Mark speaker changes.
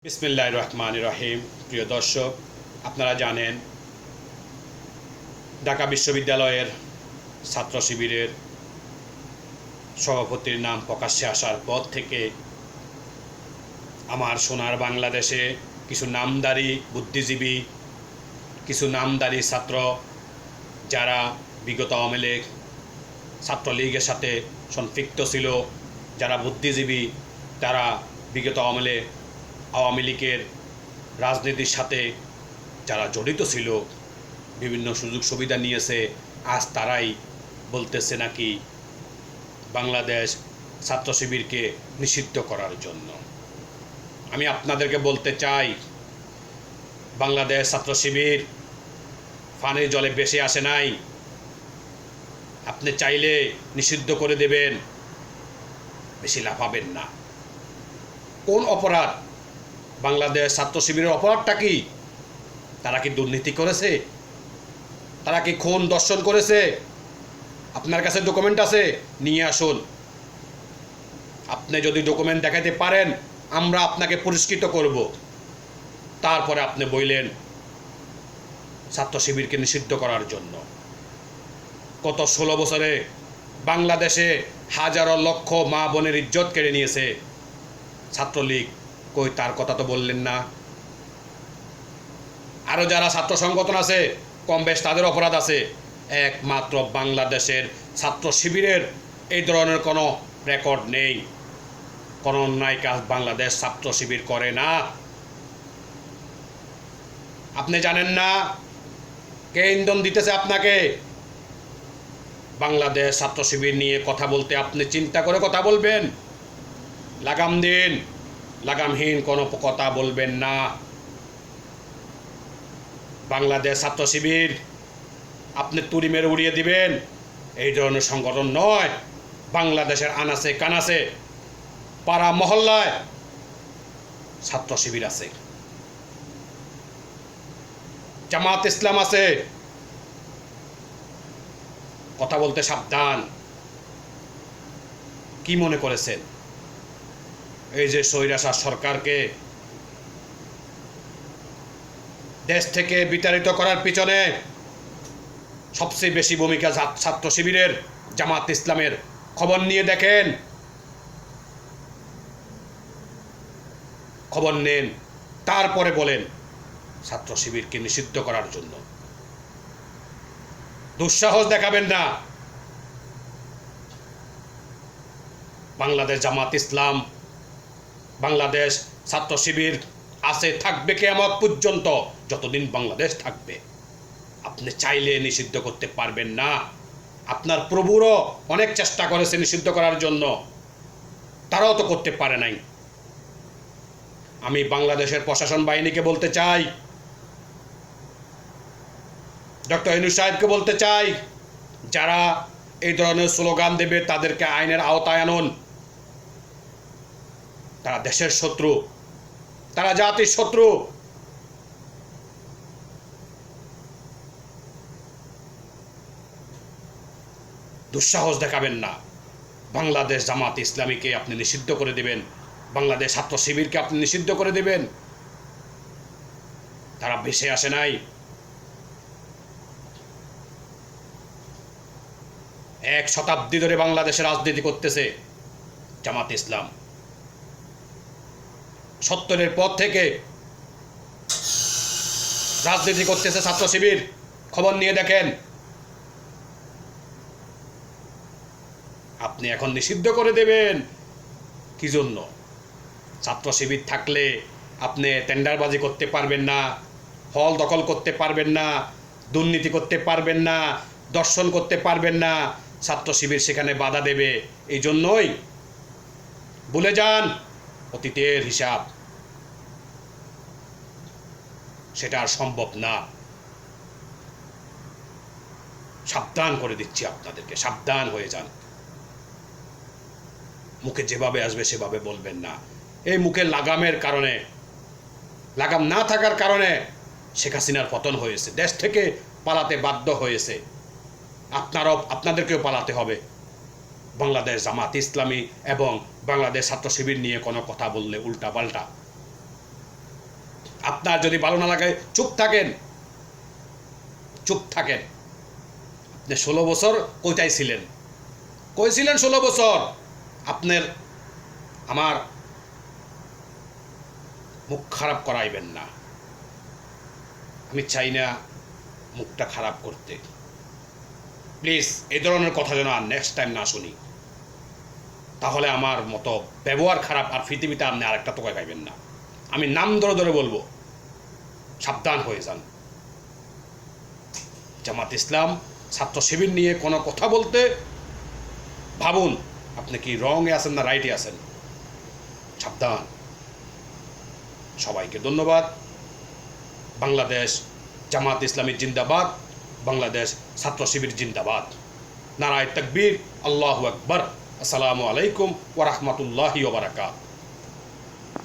Speaker 1: বিসমিল্লাহির রহমানির রহিম। প্রিয় দর্শক, আপনারা জানেন ঢাকা বিশ্ববিদ্যালয়ের ছাত্র শিবিরের সভাপতির নাম প্রকাশ্যে আসার পর থেকে আমার সোনার বাংলাদেশে কিছু নামধারী বুদ্ধিজীবী, কিছু নামধারী ছাত্র, যারা বিগত আওয়ামী লীগ ছাত্রলীগের সাথে সম্পৃক্ত ছিল, যারা বুদ্ধিজীবী, তারা বিগত আওয়ামী লীগের রাজনীতির সাথে যারা জড়িত ছিল, বিভিন্ন সুযোগ সুবিধা নিয়েছে, আজ তারাই বলতেছে নাকি বাংলাদেশ ছাত্র শিবিরকে নিষিদ্ধ করার জন্য। আমি আপনাদেরকে বলতে চাই, বাংলাদেশ ছাত্র শিবির পানির জলে ভেসে আসে নাই। আপনি চাইলে নিষিদ্ধ করে দেবেন, বেশি লাফাবেন না। কোন অপরাধ? বাংলাদেশ ছাত্র শিবিরের অপরাধটা কি? তারা কি দুর্নীতি করেছে? তারা কি খুন দর্শন করেছে? আপনার কাছে ডকুমেন্ট আছে, নিয়ে আসুন। আপনি যদি ডকুমেন্ট দেখাতে পারেন, আমরা আপনাকে পুরস্কৃত করব। তারপরে আপনি বললেন ছাত্র শিবিরকে নিষিদ্ধ করার জন্য। গত 16 বছরে বাংলাদেশে হাজারো লক্ষ মা বোনের ইজ্জত কেড়ে নিয়েছে ছাত্রলীগ, কই তার কথা তো বললেন না। আরও যারা ছাত্র সংগঠন আছে, কম বেশ তাদের অপরাধ আছে। একমাত্র বাংলাদেশের ছাত্র শিবিরের এই ধরনের কোনো রেকর্ড নেই। কোনো অন্যায় কাজ বাংলাদেশ ছাত্র শিবির করে না। আপনি জানেন না কে ইন্ধন দিতেছে আপনাকে? বাংলাদেশ ছাত্র শিবির নিয়ে কথা বলতে আপনি চিন্তা করে কথা বলবেন। লাগাম দিন, লাগামহীন কোনো কথা বলবেন না। বাংলাদেশ ছাত্র শিবির আপনি তুড়ি মেরে উড়িয়ে দিবেন, এই ধরনের সংগঠন নয়। বাংলাদেশের আনাচে কানাচে, পাড়া মহল্লায় ছাত্র শিবির আছে, জামাত ইসলাম আছে। কথা বলতে সাবধান। কি মনে করেছেন এই যে স্বৈরাচার সরকারকে দেশ থেকে বিতাড়িত করার পিছনে সবচেয়ে বেশি ভূমিকা ছাত্র শিবিরের, জামাত ইসলামের? খবর নিয়ে দেখেন, খবর নেন, তারপরে বলেন ছাত্র শিবিরকে নিষিদ্ধ করার জন্য। দুঃসাহস দেখাবেন না। বাংলাদেশ জামাত ইসলাম, বাংলাদেশ ছাত্র শিবির আছে, থাকবে কিয়ামত পর্যন্ত, যতদিন বাংলাদেশ থাকবে। আপনি চাইলে নিষিদ্ধ করতে পারবেন না। আপনার প্রভুরও অনেক চেষ্টা করেছে নিষিদ্ধ করার জন্য, তারাও তো করতে পারে নাই। আমি বাংলাদেশের প্রশাসন বাহিনীকে বলতে চাই, ডক্টর ইউনূস সাহেবকে বলতে চাই, যারা এই ধরনের স্লোগান দেবে তাদেরকে আইনের আওতায় আনুন। তারা দেশের শত্রু, তারা জাতির শত্রু। দুঃসাহস দেখাবেন না। বাংলাদেশ জামাত ইসলামীকে আপনি নিষিদ্ধ করে দেবেন, বাংলাদেশ ছাত্র শিবিরকে আপনি নিষিদ্ধ করে দেবেন। তারা ভেসে আসে নাই। এক শতাব্দী ধরে বাংলাদেশে রাজনীতি করতেছে জামাত ইসলাম। 70-এর পর থেকে রাজনীতি করতেছে ছাত্র শিবির। খবর নিয়ে দেখেন। আপনি এখন নিষিদ্ধ করে দেবেন কি জন্য? ছাত্র শিবির থাকলে আপনি টেন্ডারবাজি করতে পারবেন না, হল দখল করতে পারবেন না, দুর্নীতি করতে পারবেন না, দর্শন করতে পারবেন না। ছাত্র শিবির সেখানে বাধা দেবে। এই জন্যই ভুলে যান অতীতের হিসাব, সেটা আর সম্ভব না। সাবধান করে দিচ্ছি আপনাদেরকে, সাবধান হয়ে যান। মুখে যেভাবে আসবে সেভাবে বলবেন না। এই মুখের লাগামের কারণে, লাগাম না থাকার কারণে শেখ হাসিনার পতন হয়েছে, দেশ থেকে পালাতে বাধ্য হয়েছে। আপনাদেরকেও পালাতে হবে। বাংলাদেশ জামাত ইসলামী এবং বাংলাদেশ ছাত্র শিবির নিয়ে কোনো কথা বললে উল্টা পাল্টা আপনার যদি ভালো না লাগে চুপ থাকেন, চুপ থাকেন। আপনি 16 বছর কোথায় ছিলেন? কই ছিলেন 16 বছর? আপনার আমার মুখ খারাপ করাইবেন না। আমি চাই না মুখটা খারাপ করতে। প্লিজ এই ধরনের কথা যেন আর নেক্সট টাইম না শুনি। তাহলে আমার মতো ব্যবহার খারাপ আর পৃথিবীতে আপনি আরেকটা তোকায় পাইবেন না। আমি নাম ধরে ধরে বলবো, সাবধান হয়ে যান। জামাত ইসলাম ছাত্র শিবির নিয়ে কোনো কথা বলতে ভাবুন আপনি কি রঙে আছেন না রাইটে আছেন। সাবধান। সবাইকে ধন্যবাদ। বাংলাদেশ জামাত ইসলামী জিন্দাবাদ, বাংলাদেশ ছাত্র শিবির জিন্দাবাদ। নারায়ে তাকবীর, আল্লাহু আকবার। আসসালামু আলাইকুম ওয়া রাহমাতুল্লাহি ওয়া বারাকাতুহু।